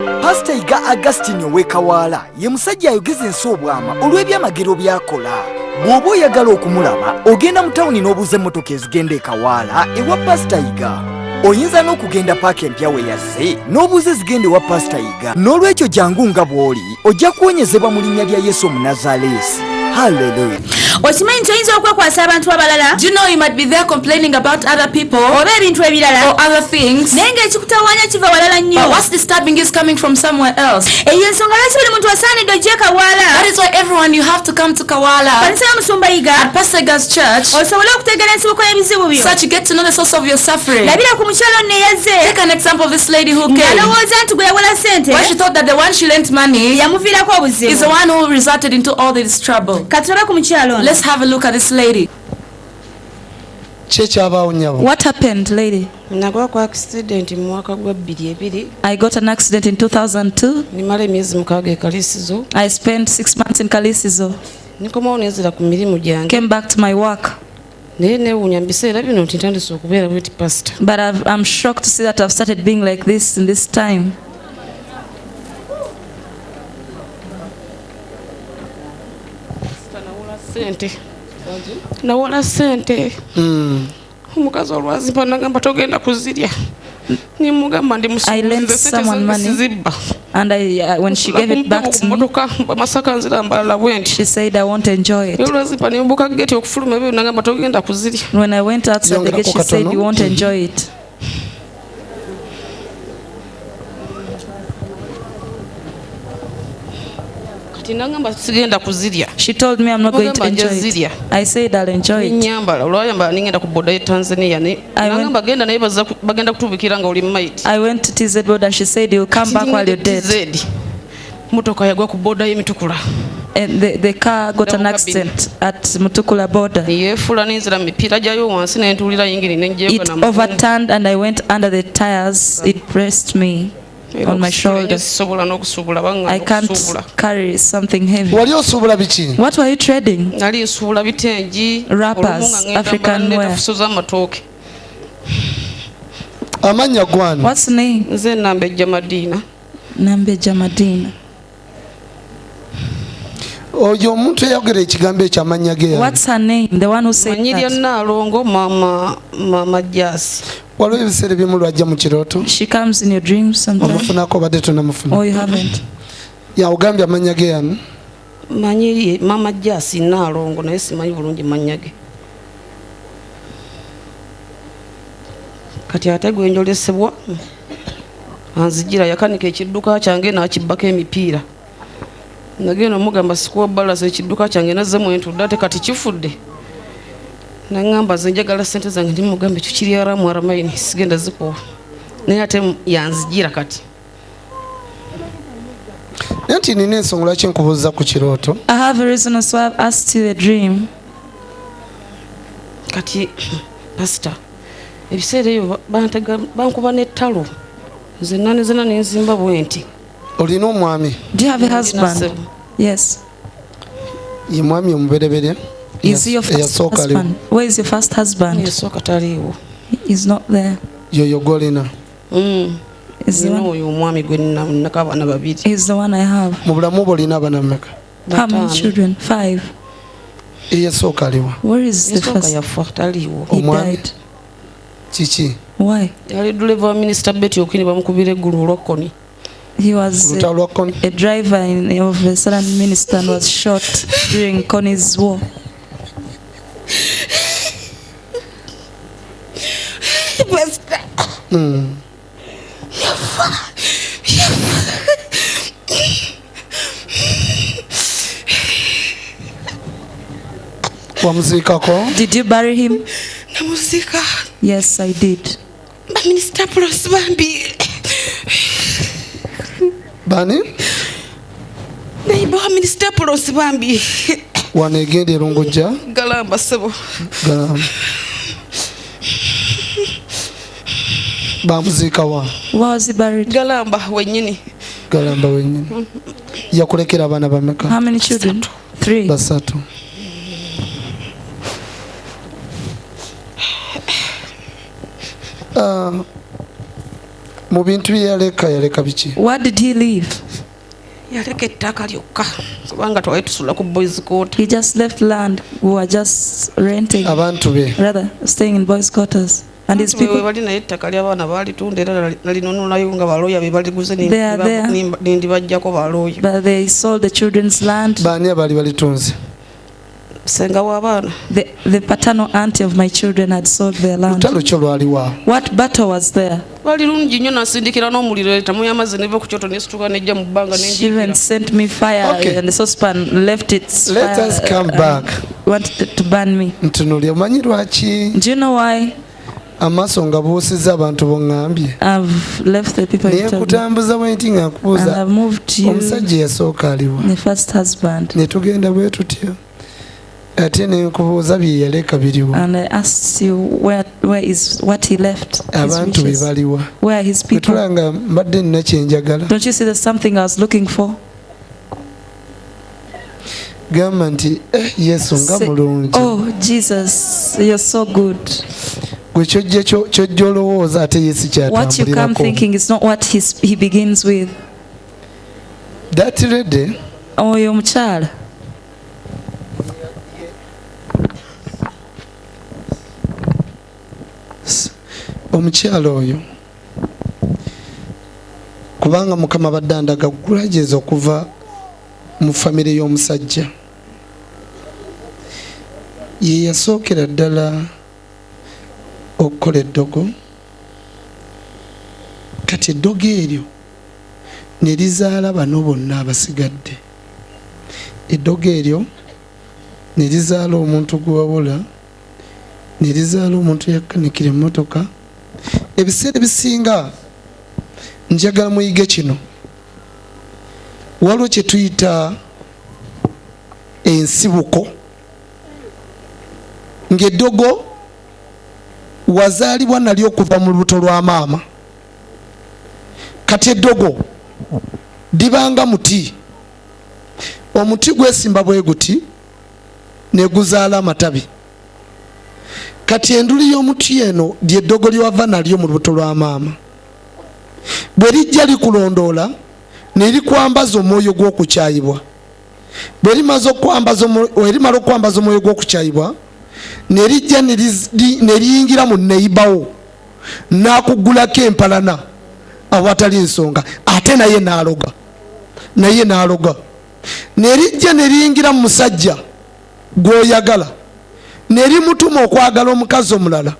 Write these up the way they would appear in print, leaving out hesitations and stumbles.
Pastor Yiga Augustine Owekawala ye musajja ayogeza ensi obwama olw'ebyamagero by'akola. Bw'oba oyagala okumulaba ogenda mu tawuni n'obuuza emmotoka ezigenda e Kawaala ewa Pastor Yiga. Oyinza n'okugenda paaka empya we yazze n'obuuza ezigenda ewa Pastor Yiga. N'olwekyo jangu nga bw'oli ojja kuwonyezebwa mu linnya lya Yesu Omunazaleesi. Hallelujah. Do you know you might be there complaining about other people or other things, but what's disturbing is coming from somewhere else. That is why everyone, you have to come to Kawaala at Pastor Yiga's church, so you get to know the source of your suffering. Take an example of this lady who came. Why she thought that the one she lent money is the one who resulted into all this trouble. Let's have a look at this lady. What happened, lady? I got an accident in 2002. I spent 6 months in Kalisizo. Came back to my work. But I'm shocked to see that I've started being like this in this time. Nawala sente. Omukazi olwazipa nagamba togenda kuzirya. Nimugamba ndi I lent someone money and when she gave it back to me, she said I won't enjoy it. When I went outside the gate, she said you won't enjoy it. She told me I'm not going to enjoy it. I said I'll enjoy it. I went to TZ board and she said you'll come back while you're dead. And the car got an accident at Mutukula border. It overturned and I went under the tires. It pressed me on my shoulder. I can't carry something heavy. What were you trading? Wrappers, African wear. What's the name? Nambe Jamadina. What's her name? The one who said that? She comes in your dreams sometimes. Oh, you haven't? Mama Jasi Nalongo na simanyi bulungi manyage. Kati ate gwenjolesebwa anzigira yakanika ekidduka kyange n'akibaka emipiira. Nagenda mugamba sikuwa balasa ekidduka kyange nazzemu entudde ate kati kifudde. Nangamba zenjagala sente zange ndi mugambe kikiri aramu aramayini sigenda zikuwa. Naye ate yanzigira kati. I have a reason as why I've asked you a dream. Kati pastor ebiseera ebyo bankuba n'ettalo zenna nenzimba bwenti. Do you have a husband? Yes. Is he your first husband? Where is your first husband? He's not there. He's the one I have. How many children? 5. Where is the first? He died. Why? He was a driver of a certain minister and was shot during Connie's war. Did you bury him? Yes, I did. Minister Plus Bambi. Bani? Neighbor Minister Plus Bambi. Wanegende rongoja? Galamba sebo. Galamba. Bamuzika wa? Where was he buried? Galamba wenyini. Galamba wenyini. Yakulekera abana bameka? How many children? 3. Basatu. mu bintu yaleka biki? What did he leave? Yaleka ettaka lyokka kubanga twali tusula ku boys quarter. He just left land. We were just renting. Abantu be. Rather, staying in boys' quarters. And his people. Bali na ettaka ly'abaana baalitunda era nalinunulayo nga balooya be baliguze They bajjako balooya. But they sold the children's land. Baani abali balitunze? Senga w'abaana. The paternal auntie of my children had sold their land. Lutalo kyo lwaliwa. What battle was there? Bali lungi nnyo nasindikira n'omuliro tamu y'amazzi neva ku kyoto nesituka nejja mu bbanga She n'enjikira. even sent me fire and the saucepan left its Let fire, us come back. Wanted to burn me. Ntunuulya omanyi lwaki? Do you know why? Amaaso nga buusizza abantu bongambye. I've left the people Naye kutambuza bwenti nga nkubuuza. and I've moved you. Omusajja yasooka aliwa. The first husband. Ne tugenda bwe tutyo. Ate ne nkubuuza bye yaleka biriwo. And I asked you where is what he left. Abantu be baliwa. Where are his people? Tulanga mbadde nina kye njagala. Don't you see there's something I was looking for? Gamba nti Yesu nga mulungi. Oh Jesus, you're so good. Gwe kyojja olowooza ate Yesu kyatambulirako. What you come thinking is not what he begins with. That lady. Oyo omukyala. Omukyala oyo kubanga Mukama badde andaga gulageza okuva mu famire y'omusajja ye yasookera ddala okukola eddogo kati eddogo eryo ne lizaala bano bonna abasigadde eddogo eryo ne lizaala omuntu gwewabula ne lizaala omuntu yakkanikira emmotoka. Ebiseera bisinga njagala muyige kino waliwo kye tuyita ensibuko ng'eddogo wazaalibwa nalyo okuva mu lubuto lwa maama kati eddogo dibanga muti omuti gwesimba bwe guti ne guzaala amatabi kati enduli y'omuti eno ly'eddogo ly'owava nalyo mu lubuto lwa maama bwe lijja likulondoola ne likwambaza omwoyo gw'okukyayibwa bwe limala okwambaza omwoyo gw'okukyayibwa ne lijja ne liyingira mu neyibawo n'akuggulako empalana awatali nsonga ate naye n'aloga ne lijja ne liyingira mu musajja gw'oyagala ne limutuma okwagala omukazi omulala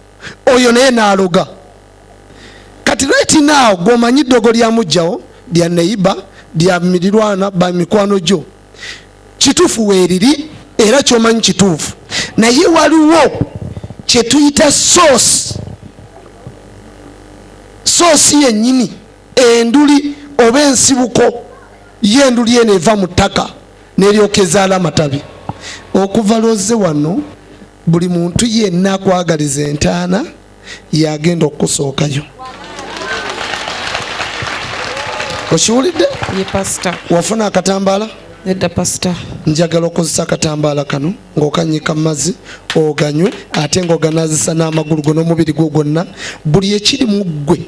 oyo naye n'aloga kati right now gw'omanyi ddogo lya mujjawo lya neyiba lya mirirwana ba mikwano gyo kituufu weeriri era ky'omanyi kituufu naye waliwo kye tuyita soosi yennyini enduli oba ensibuko y'enduli eno eva mu ttaka n'eryoka ezaala amatabi okuva lwoze wano buli muntu yenna akwagaliza entaana yagenda okukusookayo. Okiwulidde? Ye pastor. Wafuna akatambaala? Nedda pastor. Njagala okozesa akatambaala kano ng'okanyika mu mazzi oganywe ate ng'oganazisa n'amagulu go n'omubiri gwo gwonna buli ekiri mu ggwe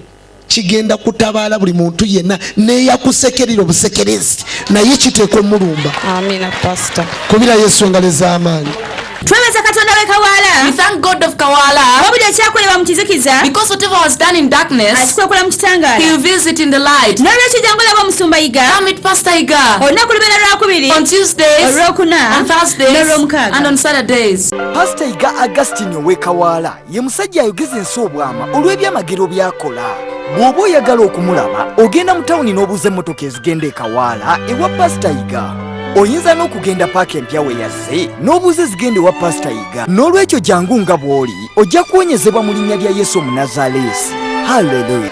kigenda kutabaala buli muntu yenna neeyakusekerera obusekerezi naye kiteekwa omulumba. Amina pastor. Kubira Yesu engalo ez'amaanyi. Twebeza Katonda we Kawala. We thank God of Kawala. Wabudde ekyakolebwa mu kizikiza. Because whatever was done in darkness, akikwekola mu kitangaala. He will visit in the light. N'olwekyo jangu laba Omusumba Yiga. Come meet Pastor Yiga. Olunaku lubeera Lwakubiri. On Tuesdays, Olwokuna. on Thursdays, n'Olwomukaaga. and on Saturdays. Pastor Yiga Augustine we Kawala ye musajja ayogeza ensi obwama olw'ebyamagero by'akola. Bw'oba oyagala okumulaba ogenda mu tawuni n'obuuza emmotoka ezigenda e Kawala ewa Pastor Yiga. Oyinza n'okugenda paaka empya we yazze n'obuuza ezigenda ewa Pastor Yiga. N'olwekyo jangu nga bw'oli ojja kuwonyezebwa mu linnya lya Yesu Omunnazaaleesi. Haleluya.